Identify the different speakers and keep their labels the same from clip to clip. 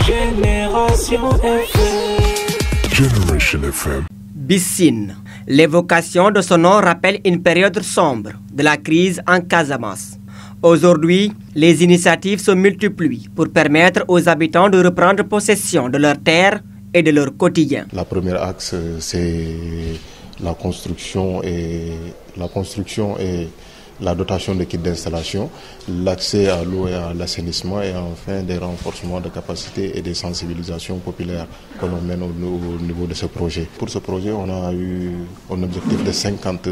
Speaker 1: Génération FM.
Speaker 2: Generation FM.
Speaker 3: Bissine. L'évocation de son nom rappelle une période sombre de la crise en Casamance. Aujourd'hui, les initiatives se multiplient pour permettre aux habitants de reprendre possession de leurs terres et de leur quotidien.
Speaker 4: La première axe, c'est la construction et la dotation de kits d'installation, l'accès à l'eau et à l'assainissement et enfin des renforcements de capacités et des sensibilisations populaires que l'on mène au niveau de ce projet. Pour ce projet, on a eu un objectif de 50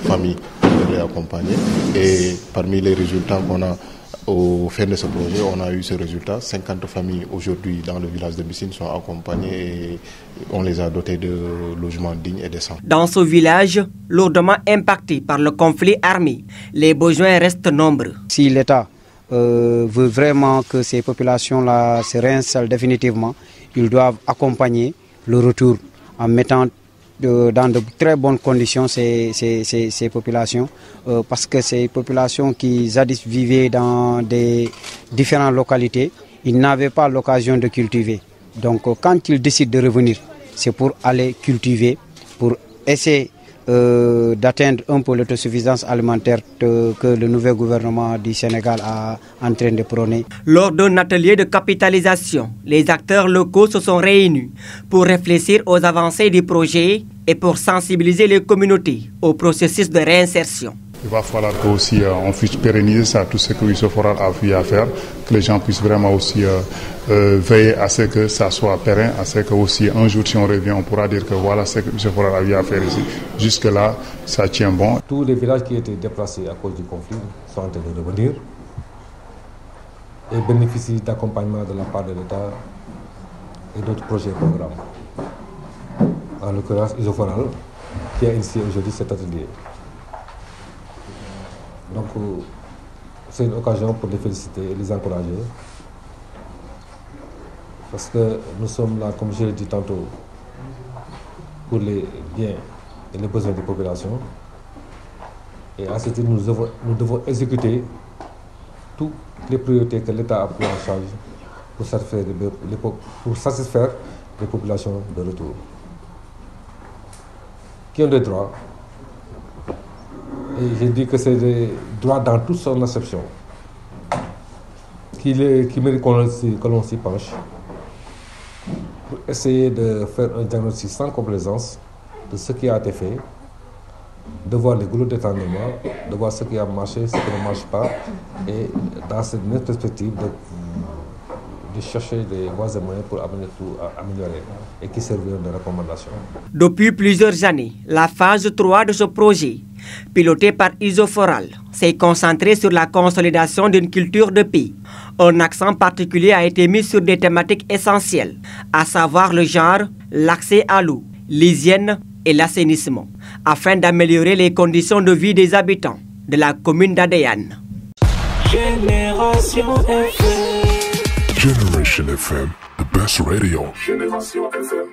Speaker 4: familles pour les accompagner et parmi les résultats qu'on a au fin de ce projet, on a eu ce résultat. 50 familles aujourd'hui dans le village de Bissine sont accompagnées et on les a dotées de logements dignes et décents.
Speaker 3: Dans ce village, lourdement impacté par le conflit armé, les besoins restent nombreux.
Speaker 5: Si l'État veut vraiment que ces populations-là se réinstallent définitivement, ils doivent accompagner le retour en mettant dans de très bonnes conditions ces populations, parce que ces populations qui jadis vivaient dans des différentes localités, ils n'avaient pas l'occasion de cultiver. Donc quand ils décident de revenir, c'est pour aller cultiver, pour essayer d'atteindre un peu l'autosuffisance alimentaire que le nouvel gouvernement du Sénégal est en train de prôner.
Speaker 3: Lors d'un atelier de capitalisation, les acteurs locaux se sont réunis pour réfléchir aux avancées du projet et pour sensibiliser les communautés au processus de réinsertion.
Speaker 6: Il va falloir aussi on puisse pérenniser ça, tout ce que l'ISOFORAL a vu à faire, que les gens puissent vraiment aussi veiller à ce que ça soit pérenne, à ce que aussi un jour si on revient, on pourra dire que voilà ce que l'ISOFORAL a vu à faire ici. Jusque-là, ça tient bon.
Speaker 7: Tous les villages qui étaient déplacés à cause du conflit sont en train de revenir et bénéficient d'accompagnement de la part de l'État et d'autres projets et programmes. En l'occurrence, ISOFORAL qui a initié aujourd'hui cet atelier. Donc, c'est une occasion pour les féliciter et les encourager. Parce que nous sommes là, comme je l'ai dit tantôt, pour les biens et les besoins des populations. Et à ce titre, nous devons exécuter toutes les priorités que l'État a prises en charge pour satisfaire les populations de retour. Qui ont des droits. Et je dis que c'est des droits dans toute son acception qui méritent que l'on s'y penche pour essayer de faire un diagnostic sans complaisance de ce qui a été fait, de voir les goulots d'éternement, de voir ce qui a marché, ce qui ne marche pas, et dans cette même perspective de chercher des voies et moyens pour amener tout à améliorer et qui serviront de recommandation.
Speaker 3: Depuis plusieurs années, la phase 3 de ce projet, piloté par ISOFORAL, s'est concentrée sur la consolidation d'une culture de paix. Un accent particulier a été mis sur des thématiques essentielles, à savoir le genre, l'accès à l'eau, l'hygiène et l'assainissement, afin d'améliorer les conditions de vie des habitants de la commune d'Adéane.
Speaker 1: Génération FM.
Speaker 2: Generation FM, the best radio.
Speaker 1: Génération FM.